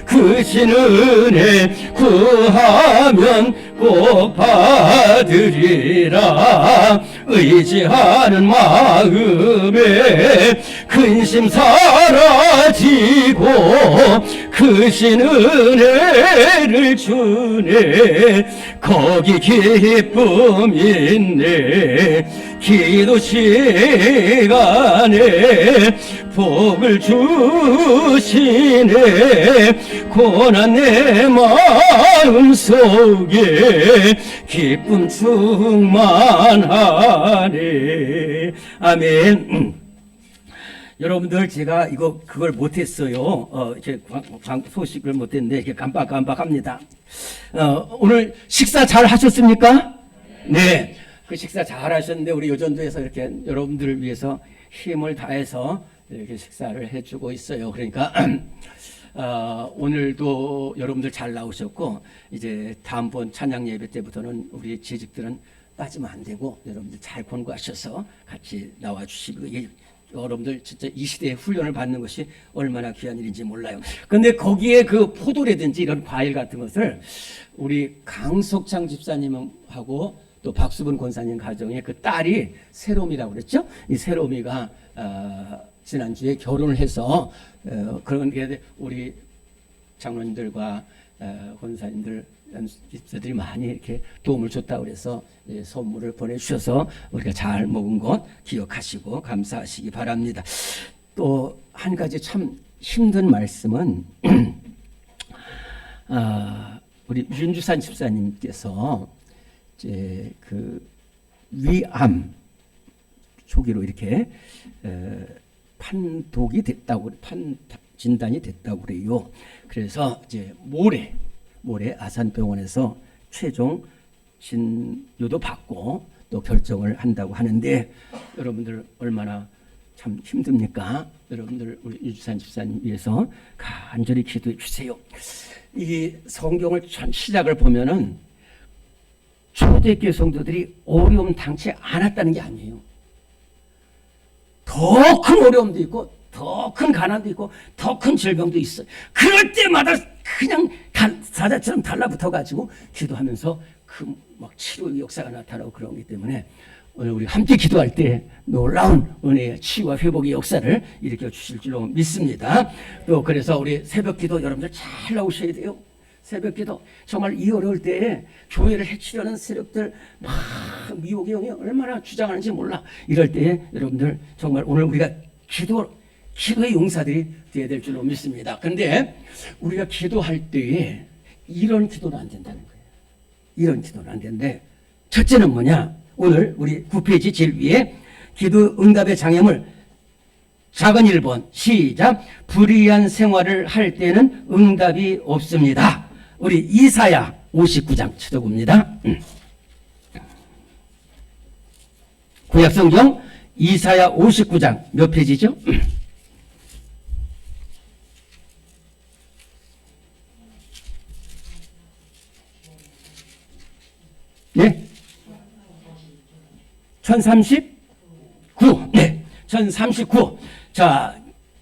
크신 은혜 구하면 꼭 받으리라. 의지하는 마음에 근심 사라지고 크신 은혜를 주네. 거기 기쁨 있네. 기도 시간에 복을 주시네. 고난 내 마음 속에 기쁨 충만하네. 아멘. 여러분들 제가 그걸 못했어요. 이렇게 소식을 못했는데 이렇게 깜빡깜빡합니다. 오늘 식사 잘 하셨습니까? 네. 그 식사 잘 하셨는데 우리 요전도에서 이렇게 여러분들을 위해서 힘을 다해서 이렇게 식사를 해주고 있어요. 그러니까 오늘도 여러분들 잘 나오셨고 이제 다음번 찬양 예배 때부터는 우리 재직들은 빠지면 안 되고 여러분들 잘 권고하셔서 같이 나와주시고 여러분들 진짜 이 시대에 훈련을 받는 것이 얼마나 귀한 일인지 몰라요. 근데 거기에 그 포도라든지 이런 과일 같은 것을 우리 강석창 집사님하고 또 박수분 권사님 가정의 그 딸이 세롬이라고 그랬죠? 이 세롬이가 지난주에 결혼을 해서 그런 게 우리 장로님들과 권사님들 집사들이 많이 이렇게 도움을 줬다고 그래서 선물을 보내주셔서 우리가 잘 먹은 것 기억하시고 감사하시기 바랍니다. 또 한 가지 참 힘든 말씀은 우리 윤주산 집사님께서 이제 그 위암 초기로 이렇게 판독이 됐다고 진단이 됐다고 그래요. 그래서 이제 모레 아산병원에서 최종 진료도 받고 또 결정을 한다고 하는데, 여러분들 얼마나 참 힘듭니까? 여러분들 우리 유주산 집사님 위해서 간절히 기도해 주세요. 이 성경을 전 시작을 보면은 초대교회 성도들이 어려움 당치 않았다는 게 아니에요. 더 큰 어려움도 있고 더 큰 가난도 있고 더 큰 질병도 있어요. 그럴 때마다 그냥 사자처럼 달라붙어가지고 기도하면서 그 막 치료의 역사가 나타나고 그런 거기 때문에 오늘 우리 함께 기도할 때 놀라운 은혜의 치유와 회복의 역사를 일으켜 주실 줄로 믿습니다. 또 그래서 우리 새벽 기도 여러분들 잘 나오셔야 돼요. 새벽 기도 정말 이 어려울 때에 교회를 해치려는 세력들 막 미혹의 영이 얼마나 주장하는지 몰라. 이럴 때에 여러분들 정말 오늘 우리가 기도의 용사들이 되어야 될 줄로 믿습니다. 그런데 우리가 기도할 때에 이런 기도는 안 된다는 거예요. 이런 기도는 안 되는데, 첫째는 뭐냐? 오늘 우리 9페이지 제일 위에 기도 응답의 장애물 작은 1번 시작. 불의한 생활을 할 때는 응답이 없습니다. 우리 이사야 59장 쳐다봅니다. 구약성경 이사야 59장 몇 페이지죠? 네? 1039. 네. 1039. 자,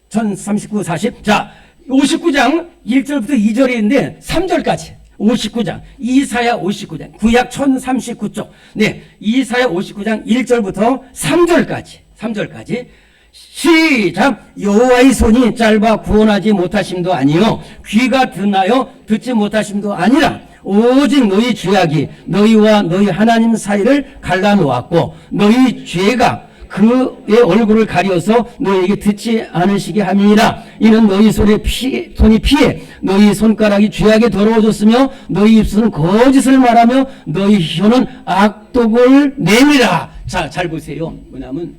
1039, 40. 자, 59장 1절부터 2절에 있는데 3절까지. 59장. 이사야 59장. 구약 1039쪽. 네. 이사야 59장 1절부터 3절까지. 3절까지. 시작. 여호와의 손이 짧아 구원하지 못하심도 아니요 귀가 드나요 듣지 못하심도 아니라 오직 너희 죄악이 너희와 너희 하나님 사이를 갈라놓았고 너희 죄가 그의 얼굴을 가려서 너희에게 듣지 않으시게 함이니라. 이는 너희 손이 피해 너희 손가락이 죄악에 더러워졌으며 너희 입술은 거짓을 말하며 너희 혀는 악독을 내미라. 자, 잘 보세요. 뭐냐면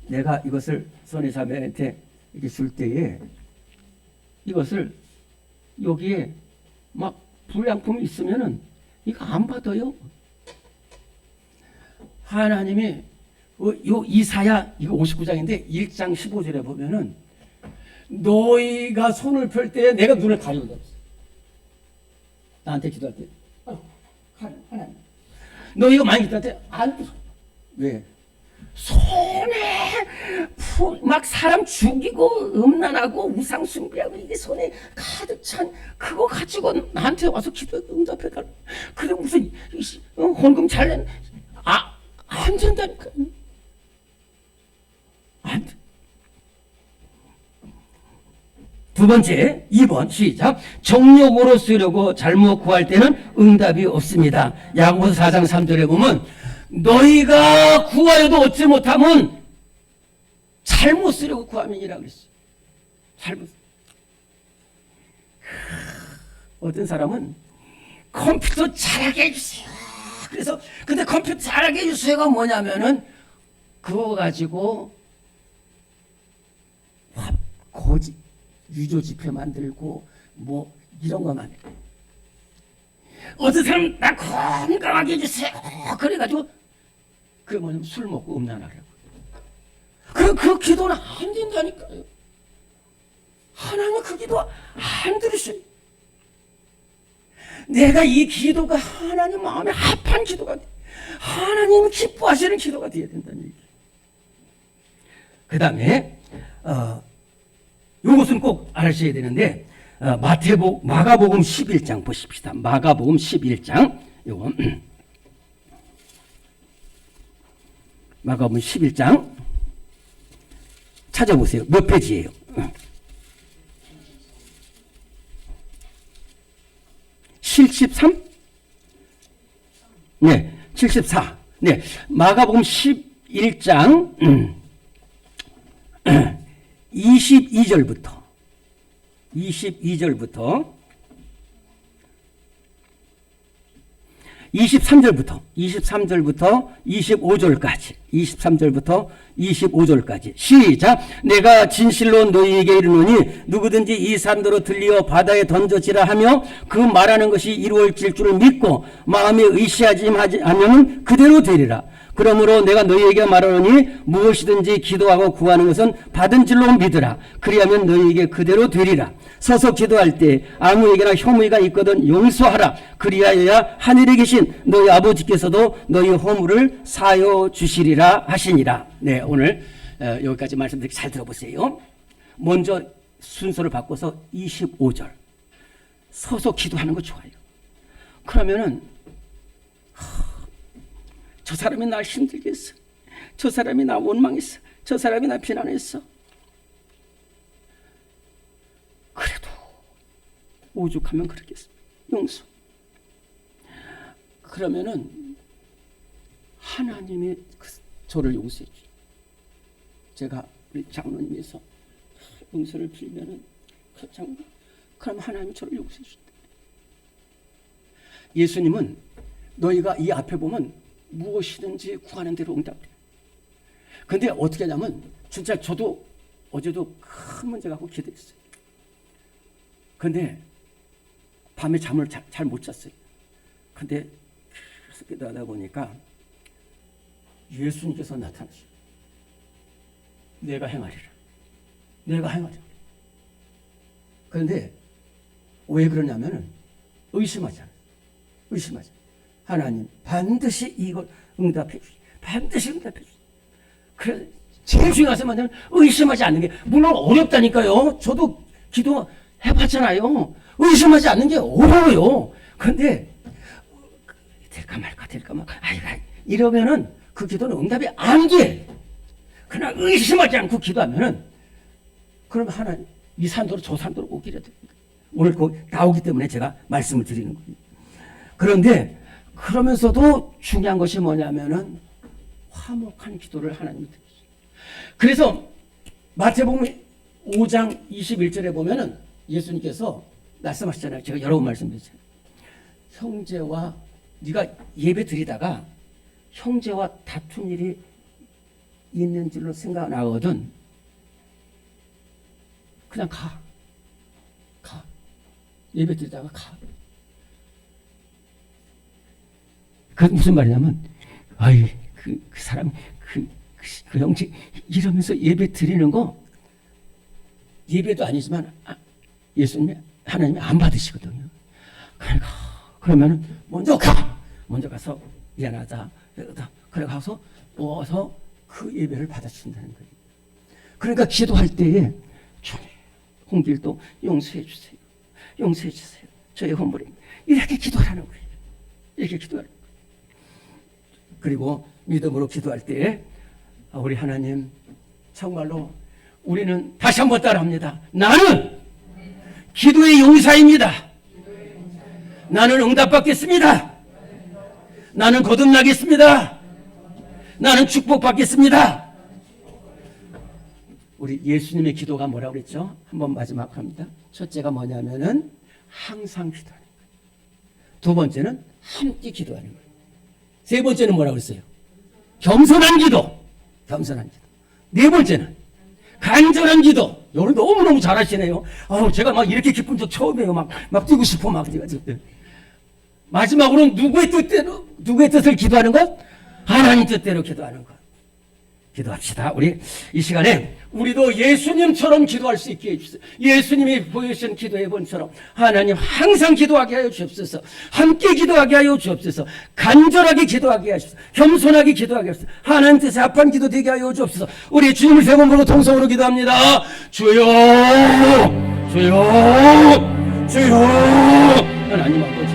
내가 이것을 선의사매한테 이렇게 줄 때에 이것을 여기에 막 불량품이 있으면은 이거 안 받아요. 하나님이 요 이사야 이거 59장인데 1장 15절에 보면은 너희가 손을 펼 때 내가 눈을 가린다. 나한테 기도할 때 하나님 너희가 많이 기도할 때 안 왜? 손에 막 사람 죽이고 음란하고 우상 숭배하고 이게 손에 가득 찬 그거 가지고 나한테 와서 기도해 응답해달라. 그래 무슨 헌금 잘 낸 안 된다니까. 안 돼. 두 번째 2번 시작. 정욕으로 쓰려고 잘못 구할 때는 응답이 없습니다. 야고보서 4장 3절에 보면 너희가 구하여도 얻지 못하면 잘못 쓰려고 구함이니라 그랬어요. 잘못. 어떤 사람은 컴퓨터 잘하게 해주세요. 그래서 근데 컴퓨터 잘하게 해주세요가 뭐냐면은 그거 가지고 거짓 유조지표 만들고 뭐 이런 거만 해. 어떤 사람 나 건강하게 해주세요. 그래가지고 그 뭐냐면 술 먹고 음란하려고. 그 기도는 안 된다니까요. 하나님 그 기도 안 들으셔요. 내가 이 기도가 하나님 마음에 합한 기도가 돼. 하나님 기뻐하시는 기도가 되어야 된다는 얘기예요. 그 다음에 이것은 꼭 알으셔야 되는데 마가복음 11장 보십시다. 마가복음 11장 요거 마가복음 11장 찾아보세요. 몇 페이지예요? 73? 네, 74. 네, 마가복음 11장 22절부터 23절부터 25절까지 23절부터 25절까지 시작. 내가 진실로 너희에게 이르노니 누구든지 이 산도로 들리어 바다에 던져지라 하며 그 말하는 것이 이루어질 줄을 믿고 마음에 의시하지 않으면 그대로 되리라. 그러므로 내가 너희에게 말하노니 무엇이든지 기도하고 구하는 것은 받은 줄로 믿으라. 그리하면 너희에게 그대로 되리라. 서서 기도할 때 아무에게나 혐의가 있거든 용서하라. 그리하여야 하늘에 계신 너희 아버지께서도 너희 허물을 사여 주시리라 하시니라. 네, 오늘 여기까지 말씀드리고 잘 들어보세요. 먼저 순서를 바꿔서 25절 서서 기도하는 거 좋아요. 그러면은 저 사람이 날 힘들게 했어. 저 사람이 나 원망했어. 저 사람이 나 비난했어. 그래도 오죽하면 그렇겠어. 용서. 그러면은 하나님이 저를 용서해 주죠. 제가 우리 장로님에서 용서를 빌면은 그럼 하나님이 저를 용서해 준다. 예수님은 너희가 이 앞에 보면 무엇이든지 구하는 대로 응답해. 근데 어떻게 하냐면 진짜 저도 어제도 큰 문제 갖고 기도했어요. 근데 밤에 잠을 잘 못 잤어요. 근데 계속 기도하다 보니까 예수님께서 나타나시고 내가 행하리라. 내가 행하리라. 그런데 왜 그러냐면은 의심하잖아요. 의심하잖아요. 하나님 반드시 이걸 응답해 주시. 반드시 응답해 주시. 그래서 제일 중요한 것은 뭐냐면 의심하지 않는 게 물론 어렵다니까요. 저도 기도해봤잖아요. 의심하지 않는 게 어려워요. 그런데 될까 말까 이러면은 그 기도는 응답이 안 돼. 그냥 의심하지 않고 기도하면은 그러면 하나님 이 산도로 저 산도로 오기라 됩니다. 오늘 그 나오기 때문에 제가 말씀을 드리는 거예요. 그런데 그러면서도 중요한 것이 뭐냐면은 화목한 기도를 하나님이 드리죠. 그래서 마태복음 5장 21절에 보면은 예수님께서 말씀하시잖아요. 제가 여러 번 말씀드렸잖아요. 형제와 네가 예배 드리다가 형제와 다툰 일이 있는 줄로 생각나거든. 그냥 가. 예배 드리다가 가. 그 무슨 말이냐면, 그 사람, 그 형제 이러면서 예배 드리는 거 예배도 아니지만 예수님이 하나님이 안 받으시거든요. 그러면 먼저 가서 미안하다. 그래 가서 모아서 그 예배를 받아준다는 거예요. 그러니까 기도할 때에 홍길도 용서해 주세요. 용서해 주세요. 저의 허물이 이렇게 기도하라는 거예요. 이렇게 기도하는 거예요. 그리고 믿음으로 기도할 때 우리 하나님 정말로 우리는 다시 한번 따라합니다. 나는 기도의 용사입니다. 나는 응답받겠습니다. 나는 거듭나겠습니다. 나는 축복받겠습니다. 우리 예수님의 기도가 뭐라고 그랬죠? 한번 마지막 합니다. 첫째가 뭐냐면은 항상 기도하는 거예요. 두 번째는 함께 기도하는 거예요. 세 번째는 뭐라고 그랬어요? 겸손한 기도. 겸손한 기도. 네 번째는 간절한 기도. 오늘 너무너무 잘하시네요. 제가 막 이렇게 기쁜 적 처음이에요. 막 뛰고 싶어. 마지막으로는 누구의 뜻을 기도하는 것? 하나님 뜻대로 기도하는 것. 기도합시다. 우리 이 시간에 우리도 예수님처럼 기도할 수 있게 해주세요. 예수님이 보여주신 기도의 본처럼 하나님 항상 기도하게 하여 주옵소서. 함께 기도하게 하여 주옵소서. 간절하게 기도하게 하옵소서. 겸손하게 기도하게 하옵소서. 하나님 뜻에 합한 기도 되게 하여 주옵소서. 우리 주님을 세 번 부르고 통성으로 기도합니다. 주여 주여 주여. 하나님 아버지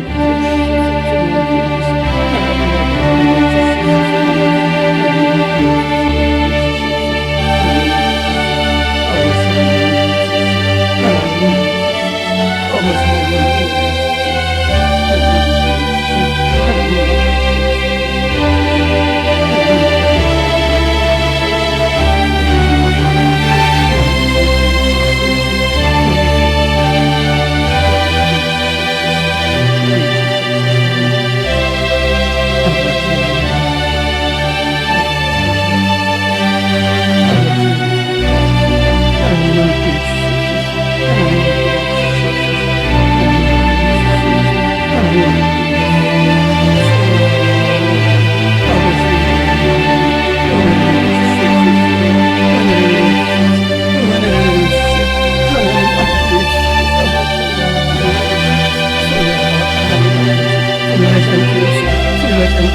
변하지 않고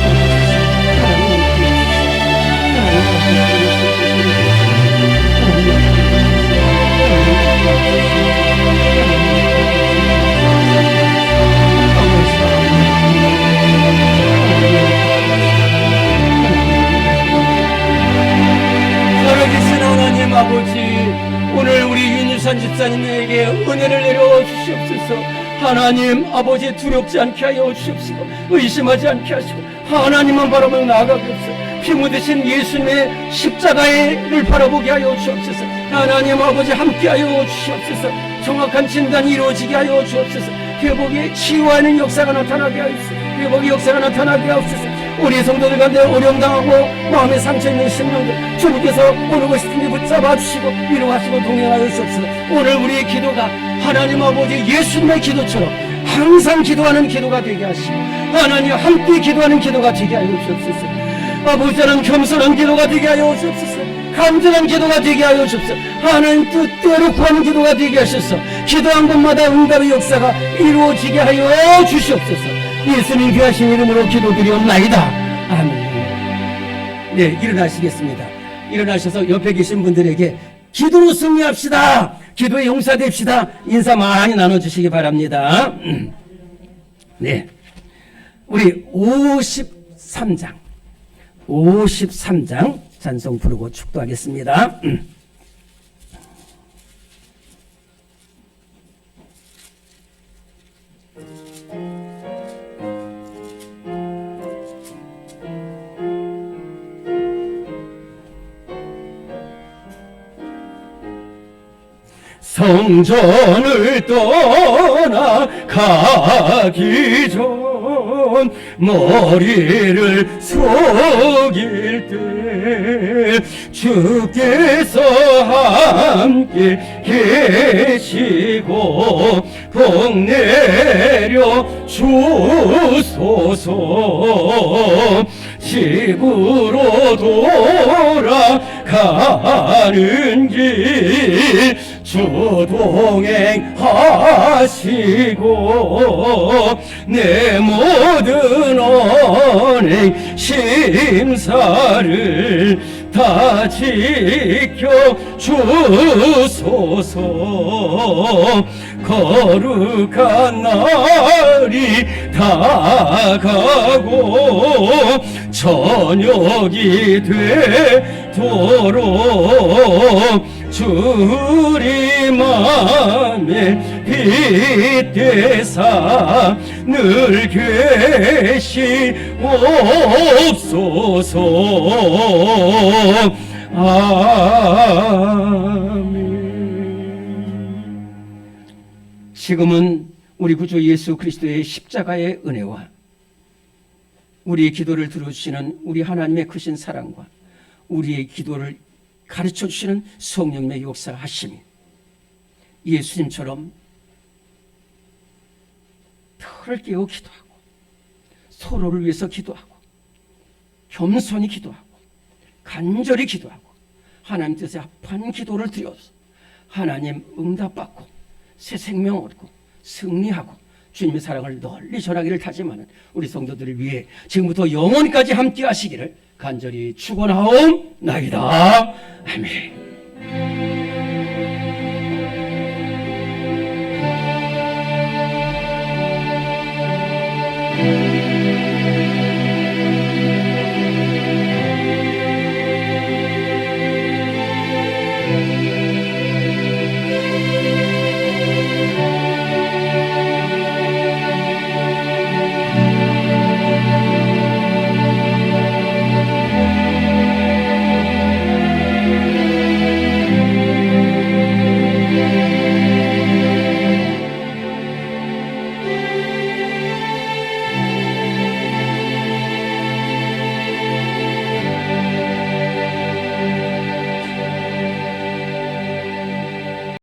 살아계신 하나님 아버지, 오늘 우리 윤유산 집사님에게 은혜를 내려 주시옵소서. 하나님 아버지, 두렵지 않게 하여 주시옵시고 의심하지 않게 하시고 하나님만 바라보며 나아가게 하옵소서. 피 묻으신 예수님의 십자가를 바라보게 하여 주옵소서. 하나님 아버지, 함께 하여 주시옵소서. 정확한 진단이 이루어지게 하여 주옵소서. 회복의 치유하는 역사가 나타나게 하옵소서. 회복의 역사가 나타나게 하옵소서. 우리 성도들 가운데 어려움당하고 마음에 상처있는 심령들 주님께서 어느 것이든지 붙잡아 주시고 위로하시고 동행하여 주옵소서. 오늘 우리의 기도가 하나님 아버지 예수님의 기도처럼 항상 기도하는 기도가 되게 하시고 하나님 함께 기도하는 기도가 되게 하여 주옵소서. 아버지는 겸손한 기도가 되게 하여 주옵소서. 간절한 기도가 되게 하여 주옵소서. 하나님 뜻대로 구하는 기도가 되게 하셔서 기도한 곳마다 응답의 역사가 이루어지게 하여 주시옵소서. 예수님 귀하신 이름으로 기도드리옵나이다. 아멘. 네, 일어나시겠습니다. 일어나셔서 옆에 계신 분들에게 기도로 승리합시다. 기도에 용사됩시다. 인사 많이 나눠주시기 바랍니다. 네, 우리 53장 찬송 부르고 축도하겠습니다. 성전을 떠나가기 전 머리를 숙일 때 주께서 함께 계시고 복 내려 주소서. 집으로 돌아가는 길 주 동행하시고 내 모든 언행 심사를 다 지켜 주소서. 거룩한 날이 다가가고 저녁이 되도록 주리 맘에 빗대사 늘 계시옵소서. 아멘. 지금은 우리 구주 예수 그리스도의 십자가의 은혜와 우리의 기도를 들어주시는 우리 하나님의 크신 사랑과 우리의 기도를 가르쳐 주시는 성령의 역사하심이 예수님처럼 털을 깨고 기도하고 서로를 위해서 기도하고 겸손히 기도하고 간절히 기도하고 하나님 뜻에 합한 기도를 드려서 하나님 응답받고 새 생명 얻고 승리하고 주님의 사랑을 널리 전하기를 다짐하는 우리 성도들을 위해 지금부터 영원까지 함께 하시기를 간절히 축원하옵나이다. 아멘.